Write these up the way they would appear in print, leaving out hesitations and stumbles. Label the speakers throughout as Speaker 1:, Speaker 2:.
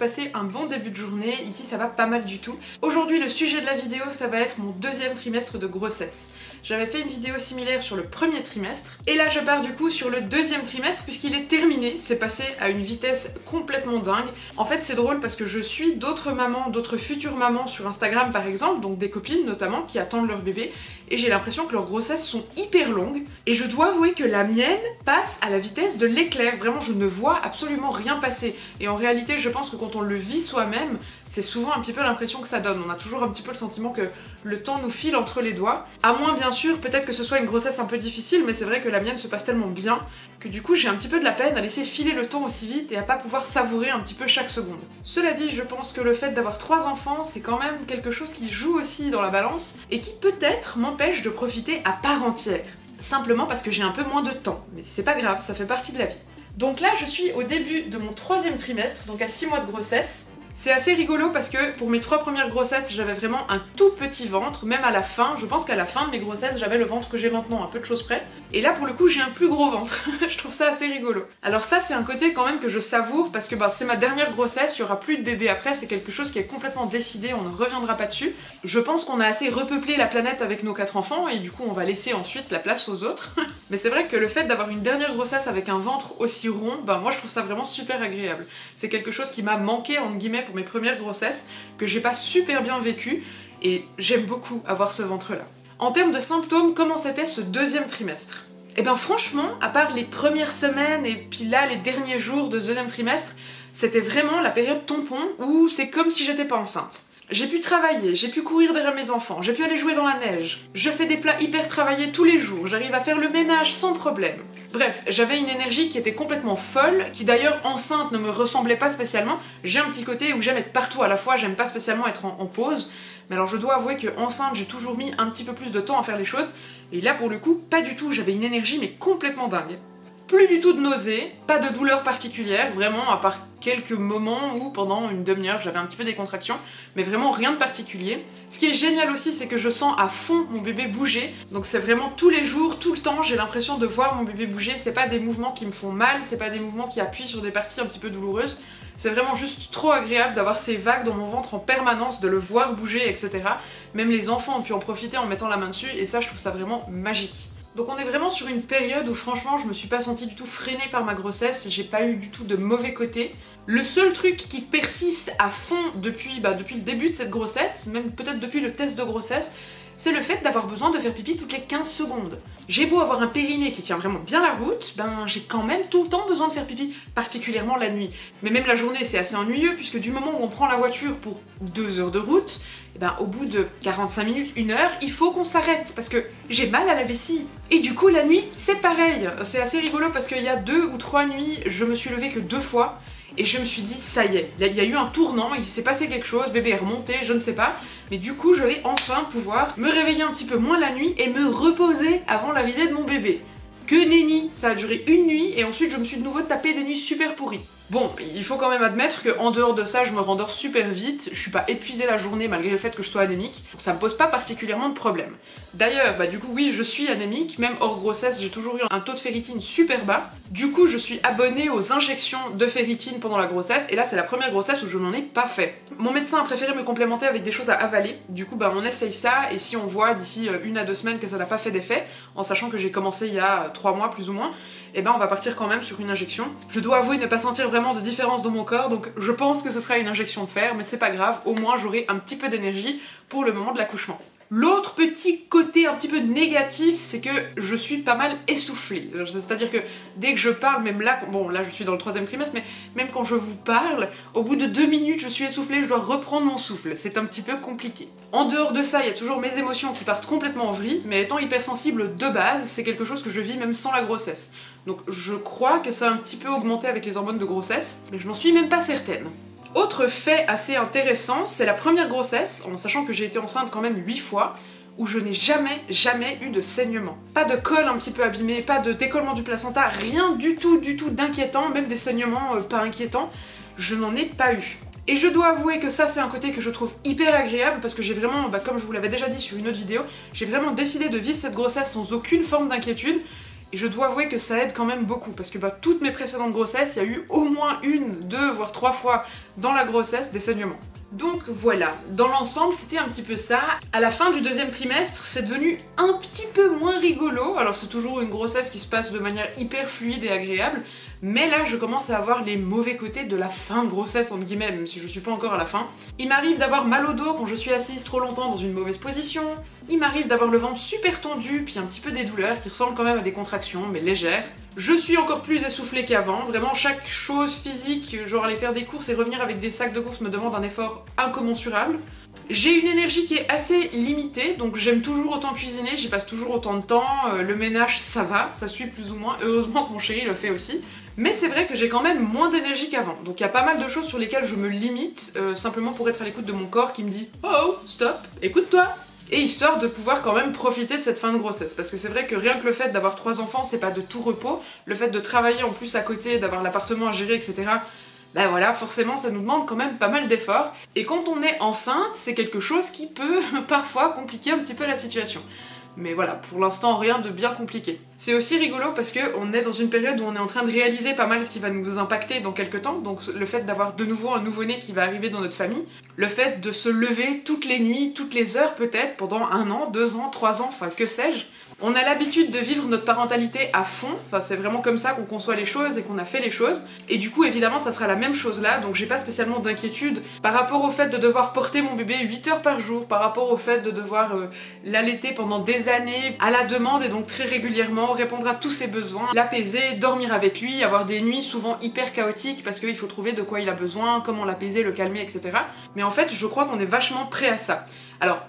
Speaker 1: passé un bon début de journée, ici ça va pas mal du tout. Aujourd'hui le sujet de la vidéo ça va être mon deuxième trimestre de grossesse. J'avais fait une vidéo similaire sur le premier trimestre, et là je pars du coup sur le deuxième trimestre puisqu'il est terminé, c'est passé à une vitesse complètement dingue. En fait c'est drôle parce que je suis d'autres mamans, d'autres futures mamans sur Instagram par exemple, donc des copines notamment qui attendent leur bébé, et j'ai l'impression que leurs grossesses sont hyper longues, et je dois avouer que la mienne passe à la vitesse de l'éclair, vraiment je ne vois absolument rien passer, et en réalité je pense que quand on le vit soi-même, c'est souvent un petit peu l'impression que ça donne, on a toujours un petit peu le sentiment que le temps nous file entre les doigts, à moins bien sûr peut-être que ce soit une grossesse un peu difficile, mais c'est vrai que la mienne se passe tellement bien, que du coup j'ai un petit peu de la peine à laisser filer le temps aussi vite et à pas pouvoir savourer un petit peu chaque seconde. Cela dit, je pense que le fait d'avoir 3 enfants, c'est quand même quelque chose qui joue aussi dans la balance, et qui peut-être m'empêche de profiter à part entière. Simplement parce que j'ai un peu moins de temps, mais c'est pas grave, ça fait partie de la vie. Donc là, je suis au début de mon 3e trimestre, donc à 6 mois de grossesse. C'est assez rigolo parce que pour mes 3 premières grossesses, j'avais vraiment un tout petit ventre, même à la fin, je pense qu'à la fin de mes grossesses, j'avais le ventre que j'ai maintenant, un peu de choses près. Et là, pour le coup, j'ai un plus gros ventre. Je trouve ça assez rigolo. Alors ça, c'est un côté quand même que je savoure parce que c'est ma dernière grossesse, il y aura plus de bébé après, c'est quelque chose qui est complètement décidé, on ne reviendra pas dessus. Je pense qu'on a assez repeuplé la planète avec nos 4 enfants et du coup, on va laisser ensuite la place aux autres. Mais c'est vrai que le fait d'avoir une dernière grossesse avec un ventre aussi rond, moi je trouve ça vraiment super agréable. C'est quelque chose qui m'a manqué, entre guillemets, pour mes premières grossesses, que j'ai pas super bien vécu, et j'aime beaucoup avoir ce ventre-là. En termes de symptômes, comment c'était ce 2e trimestre? Eh ben franchement, à part les premières semaines et puis là les derniers jours de ce 2e trimestre, c'était vraiment la période tampon où c'est comme si j'étais pas enceinte. J'ai pu travailler, j'ai pu courir derrière mes enfants, j'ai pu aller jouer dans la neige, je fais des plats hyper travaillés tous les jours, j'arrive à faire le ménage sans problème. Bref, j'avais une énergie qui était complètement folle, qui d'ailleurs enceinte ne me ressemblait pas spécialement. J'ai un petit côté où j'aime être partout à la fois, j'aime pas spécialement être en pause, mais alors je dois avouer que enceinte j'ai toujours mis un petit peu plus de temps à faire les choses, et là pour le coup, pas du tout, j'avais une énergie mais complètement dingue. Plus du tout de nausées, pas de douleur particulière, vraiment, à part quelques moments où pendant une demi-heure j'avais un petit peu des contractions, mais vraiment rien de particulier. Ce qui est génial aussi, c'est que je sens à fond mon bébé bouger, donc c'est vraiment tous les jours, tout le temps, j'ai l'impression de voir mon bébé bouger, c'est pas des mouvements qui me font mal, c'est pas des mouvements qui appuient sur des parties un petit peu douloureuses, c'est vraiment juste trop agréable d'avoir ces vagues dans mon ventre en permanence, de le voir bouger, etc. Même les enfants ont pu en profiter en mettant la main dessus, et ça je trouve ça vraiment magique. Donc on est vraiment sur une période où franchement je me suis pas sentie du tout freinée par ma grossesse, j'ai pas eu du tout de mauvais côté. Le seul truc qui persiste à fond depuis le début de cette grossesse, même peut-être depuis le test de grossesse, c'est le fait d'avoir besoin de faire pipi toutes les 15 secondes. J'ai beau avoir un périnée qui tient vraiment bien la route, j'ai quand même tout le temps besoin de faire pipi, particulièrement la nuit. Mais même la journée c'est assez ennuyeux puisque du moment où on prend la voiture pour 2 heures de route, au bout de 45 minutes, 1 heure, il faut qu'on s'arrête parce que j'ai mal à la vessie. Et du coup la nuit c'est pareil, c'est assez rigolo parce qu'il y a 2 ou 3 nuits, je me suis levée que 2 fois, et je me suis dit, ça y est, il y a eu un tournant, il s'est passé quelque chose, bébé est remonté, je ne sais pas, mais du coup je vais enfin pouvoir me réveiller un petit peu moins la nuit et me reposer avant l'arrivée de mon bébé. Que nenni, ça a duré 1 nuit et ensuite je me suis de nouveau tapé des nuits super pourries. Bon, il faut quand même admettre qu'en dehors de ça, je me rendors super vite, je suis pas épuisée la journée malgré le fait que je sois anémique, donc ça me pose pas particulièrement de problème. D'ailleurs, du coup oui, je suis anémique, même hors grossesse, j'ai toujours eu un taux de ferritine super bas. Du coup, je suis abonnée aux injections de ferritine pendant la grossesse, et là c'est la première grossesse où je n'en ai pas fait. Mon médecin a préféré me complémenter avec des choses à avaler, du coup on essaye ça, et si on voit d'ici 1 à 2 semaines que ça n'a pas fait d'effet, en sachant que j'ai commencé il y a 3 mois plus ou moins, on va partir quand même sur une injection. Je dois avouer ne pas sentir vraiment de différence dans mon corps, donc je pense que ce sera une injection de fer, mais c'est pas grave, au moins j'aurai un petit peu d'énergie pour le moment de l'accouchement. L'autre petit côté un petit peu négatif, c'est que je suis pas mal essoufflée. C'est-à-dire que dès que je parle, même là, là je suis dans le 3e trimestre, mais même quand je vous parle, au bout de 2 minutes je suis essoufflée, je dois reprendre mon souffle. C'est un petit peu compliqué. En dehors de ça, il y a toujours mes émotions qui partent complètement en vrille, mais étant hypersensible de base, c'est quelque chose que je vis même sans la grossesse. Donc je crois que ça a un petit peu augmenté avec les hormones de grossesse, mais je n'en suis même pas certaine. Autre fait assez intéressant, c'est la première grossesse, en sachant que j'ai été enceinte quand même 8 fois, où je n'ai jamais eu de saignement. Pas de col un petit peu abîmé, pas de décollement du placenta, rien du tout d'inquiétant, même des saignements pas inquiétants, je n'en ai pas eu. Et je dois avouer que ça c'est un côté que je trouve hyper agréable parce que j'ai vraiment, comme je vous l'avais déjà dit sur une autre vidéo, j'ai vraiment décidé de vivre cette grossesse sans aucune forme d'inquiétude. Et je dois avouer que ça aide quand même beaucoup, parce que toutes mes précédentes grossesses, il y a eu au moins 1, 2, voire 3 fois dans la grossesse des saignements. Donc voilà, dans l'ensemble c'était un petit peu ça. À la fin du deuxième trimestre, c'est devenu un petit peu moins rigolo. Alors c'est toujours une grossesse qui se passe de manière hyper fluide et agréable, mais là je commence à avoir les mauvais côtés de la fin de grossesse entre guillemets, même si je suis pas encore à la fin. Il m'arrive d'avoir mal au dos quand je suis assise trop longtemps dans une mauvaise position. Il m'arrive d'avoir le ventre super tendu, puis un petit peu des douleurs qui ressemblent quand même à des contractions, mais légères. Je suis encore plus essoufflée qu'avant, vraiment chaque chose physique, genre aller faire des courses et revenir avec des sacs de courses me demande un effort incommensurable. J'ai une énergie qui est assez limitée, donc j'aime toujours autant cuisiner, j'y passe toujours autant de temps, le ménage ça va, ça suit plus ou moins, heureusement que mon chéri le fait aussi. Mais c'est vrai que j'ai quand même moins d'énergie qu'avant, donc il y a pas mal de choses sur lesquelles je me limite, simplement pour être à l'écoute de mon corps qui me dit « Oh, stop, écoute-toi !» Et histoire de pouvoir quand même profiter de cette fin de grossesse, parce que c'est vrai que rien que le fait d'avoir 3 enfants, c'est pas de tout repos, le fait de travailler en plus à côté, d'avoir l'appartement à gérer, etc., ben voilà, forcément ça nous demande quand même pas mal d'efforts, et quand on est enceinte, c'est quelque chose qui peut parfois compliquer un petit peu la situation. Mais voilà, pour l'instant rien de bien compliqué. C'est aussi rigolo parce qu'on est dans une période où on est en train de réaliser pas mal ce qui va nous impacter dans quelques temps, donc le fait d'avoir de nouveau un nouveau-né qui va arriver dans notre famille, le fait de se lever toutes les nuits, toutes les heures peut-être, pendant 1 an, 2 ans, 3 ans, enfin que sais-je. On a l'habitude de vivre notre parentalité à fond, enfin c'est vraiment comme ça qu'on conçoit les choses et qu'on a fait les choses, et du coup évidemment ça sera la même chose là, donc j'ai pas spécialement d'inquiétude par rapport au fait de devoir porter mon bébé 8 heures par jour, par rapport au fait de devoir l'allaiter pendant des années à la demande et donc très régulièrement, répondre à tous ses besoins, l'apaiser, dormir avec lui, avoir des nuits souvent hyper chaotiques parce qu'il faut trouver de quoi il a besoin, comment l'apaiser, le calmer, etc. Mais en fait je crois qu'on est vachement prêt à ça. Alors,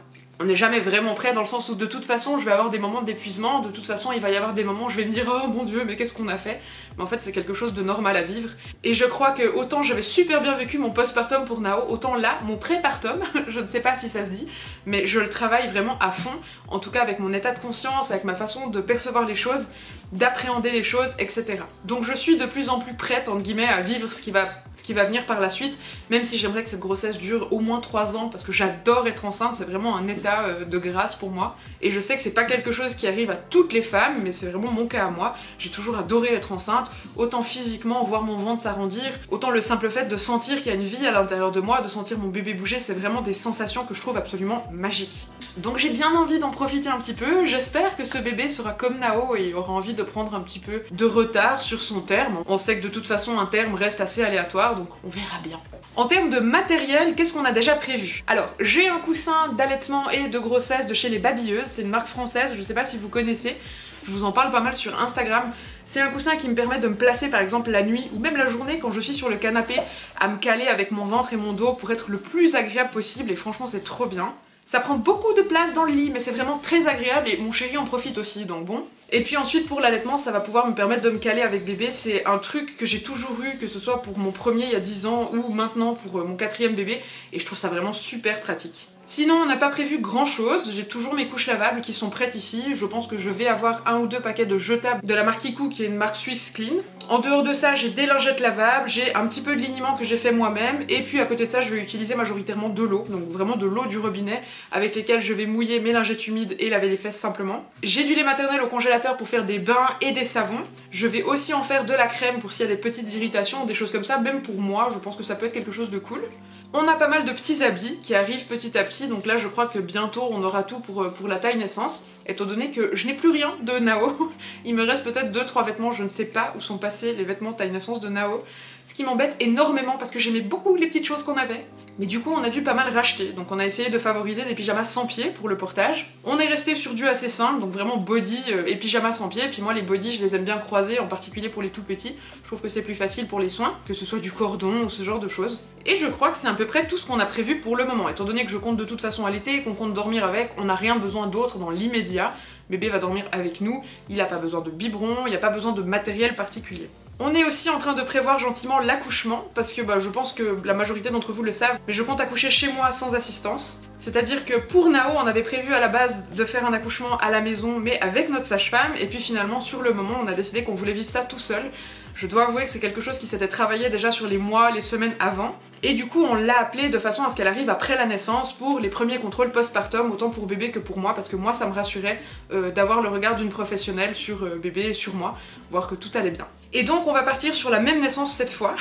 Speaker 1: on n'est jamais vraiment prêt dans le sens où de toute façon je vais avoir des moments d'épuisement, de toute façon il va y avoir des moments où je vais me dire oh mon dieu mais qu'est-ce qu'on a fait, mais en fait c'est quelque chose de normal à vivre, et je crois que autant j'avais super bien vécu mon postpartum pour Nao, autant là, mon prépartum, je ne sais pas si ça se dit, mais je le travaille vraiment à fond, en tout cas avec mon état de conscience, avec ma façon de percevoir les choses, d'appréhender les choses, etc. Donc je suis de plus en plus prête, entre guillemets, à vivre ce qui va venir par la suite, même si j'aimerais que cette grossesse dure au moins 3 ans, parce que j'adore être enceinte, c'est vraiment un état de grâce pour moi, et je sais que c'est pas quelque chose qui arrive à toutes les femmes, mais c'est vraiment mon cas à moi. J'ai toujours adoré être enceinte, autant physiquement, voir mon ventre s'arrondir, autant le simple fait de sentir qu'il y a une vie à l'intérieur de moi, de sentir mon bébé bouger, c'est vraiment des sensations que je trouve absolument magiques. Donc j'ai bien envie d'en profiter un petit peu, j'espère que ce bébé sera comme Nao et aura envie de prendre un petit peu de retard sur son terme. On sait que de toute façon un terme reste assez aléatoire, donc on verra bien. En termes de matériel, qu'est-ce qu'on a déjà prévu? Alors, j'ai un coussin d'allaitement et de grossesse de chez les Babilleuses, c'est une marque française, je sais pas si vous connaissez, je vous en parle pas mal sur Instagram. C'est un coussin qui me permet de me placer par exemple la nuit ou même la journée quand je suis sur le canapé à me caler avec mon ventre et mon dos pour être le plus agréable possible, et franchement c'est trop bien. Ça prend beaucoup de place dans le lit, mais c'est vraiment très agréable et mon chéri en profite aussi, donc bon. Et puis ensuite pour l'allaitement, ça va pouvoir me permettre de me caler avec bébé, c'est un truc que j'ai toujours eu, que ce soit pour mon premier il y a 10 ans ou maintenant pour mon 4e bébé, et je trouve ça vraiment super pratique. Sinon on n'a pas prévu grand chose, j'ai toujours mes couches lavables qui sont prêtes ici, je pense que je vais avoir 1 ou 2 paquets de jetables de la marque Kikou qui est une marque suisse clean. En dehors de ça j'ai des lingettes lavables, j'ai un petit peu de liniment que j'ai fait moi-même, et puis à côté de ça je vais utiliser majoritairement de l'eau, donc vraiment de l'eau du robinet avec lesquelles je vais mouiller mes lingettes humides et laver les fesses simplement. J'ai du lait maternel au congélateur pour faire des bains et des savons, je vais aussi en faire de la crème pour s'il y a des petites irritations, des choses comme ça, même pour moi je pense que ça peut être quelque chose de cool. On a pas mal de petits habits qui arrivent petit à petit, donc là je crois que bientôt on aura tout pour la taille naissance, étant donné que je n'ai plus rien de Nao. Il me reste peut-être 2-3 vêtements, je ne sais pas où sont passés les vêtements taille naissance de Nao, ce qui m'embête énormément parce que j'aimais beaucoup les petites choses qu'on avait. Mais du coup on a dû pas mal racheter, donc on a essayé de favoriser des pyjamas sans pied pour le portage. On est resté sur du assez simple, donc vraiment body et pyjama sans pied, puis moi les bodys je les aime bien croiser, en particulier pour les tout petits, je trouve que c'est plus facile pour les soins, que ce soit du cordon ou ce genre de choses. Et je crois que c'est à peu près tout ce qu'on a prévu pour le moment, étant donné que je compte de toute façon allaiter et qu'on compte dormir avec, on n'a rien besoin d'autre dans l'immédiat. Bébé va dormir avec nous, il n'a pas besoin de biberon, il n'y a pas besoin de matériel particulier. On est aussi en train de prévoir gentiment l'accouchement, parce que je pense que la majorité d'entre vous le savent, mais je compte accoucher chez moi sans assistance. C'est-à-dire que pour Nao, on avait prévu à la base de faire un accouchement à la maison, mais avec notre sage-femme, et puis finalement, sur le moment, on a décidé qu'on voulait vivre ça tout seul. Je dois avouer que c'est quelque chose qui s'était travaillé déjà sur les mois, les semaines avant. Et du coup, on l'a appelée de façon à ce qu'elle arrive après la naissance pour les premiers contrôles postpartum, autant pour bébé que pour moi, parce que moi, ça me rassurait d'avoir le regard d'une professionnelle sur bébé et sur moi, voir que tout allait bien. Et donc, on va partir sur la même naissance cette fois,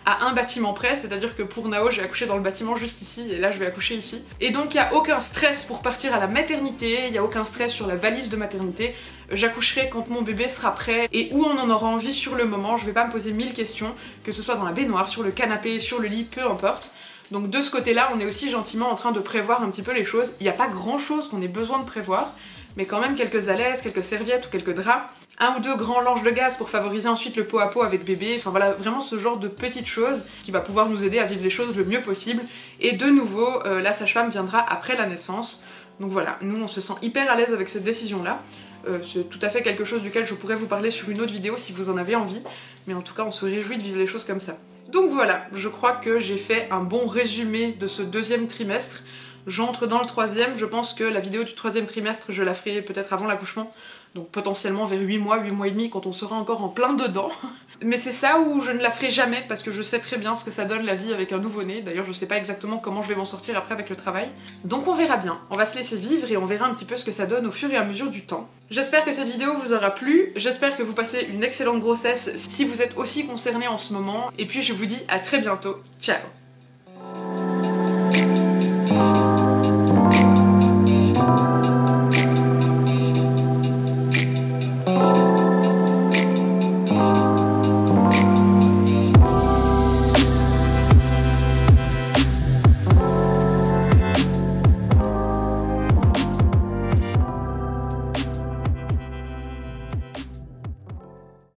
Speaker 1: à un bâtiment près, c'est-à-dire que pour Nao, j'ai accouché dans le bâtiment juste ici, et là, je vais accoucher ici. Et donc, il n'y a aucun stress pour partir à la maternité, il n'y a aucun stress sur la valise de maternité. J'accoucherai quand mon bébé sera prêt et où on en aura envie sur le moment. Je vais pas me poser 1000 questions, que ce soit dans la baignoire, sur le canapé, sur le lit, peu importe. Donc de ce côté-là, on est aussi gentiment en train de prévoir un petit peu les choses. Il n'y a pas grand-chose qu'on ait besoin de prévoir, mais quand même quelques alaises, quelques serviettes ou quelques draps, un ou deux grands langes de gaz pour favoriser ensuite le pot à pot avec bébé, enfin voilà, vraiment ce genre de petites choses qui va pouvoir nous aider à vivre les choses le mieux possible. Et de nouveau, la sage-femme viendra après la naissance. Donc voilà, nous on se sent hyper à l'aise avec cette décision-là. C'est tout à fait quelque chose duquel je pourrais vous parler sur une autre vidéo si vous en avez envie, mais en tout cas on se réjouit de vivre les choses comme ça. Donc voilà, je crois que j'ai fait un bon résumé de ce deuxième trimestre. J'entre dans le troisième, je pense que la vidéo du troisième trimestre je la ferai peut-être avant l'accouchement, donc potentiellement vers 8 mois et demi quand on sera encore en plein dedans. Mais c'est ça où je ne la ferai jamais parce que je sais très bien ce que ça donne la vie avec un nouveau-né. D'ailleurs je sais pas exactement comment je vais m'en sortir après avec le travail. Donc on verra bien, on va se laisser vivre et on verra un petit peu ce que ça donne au fur et à mesure du temps. J'espère que cette vidéo vous aura plu, j'espère que vous passez une excellente grossesse si vous êtes aussi concerné en ce moment. Et puis je vous dis à très bientôt, ciao!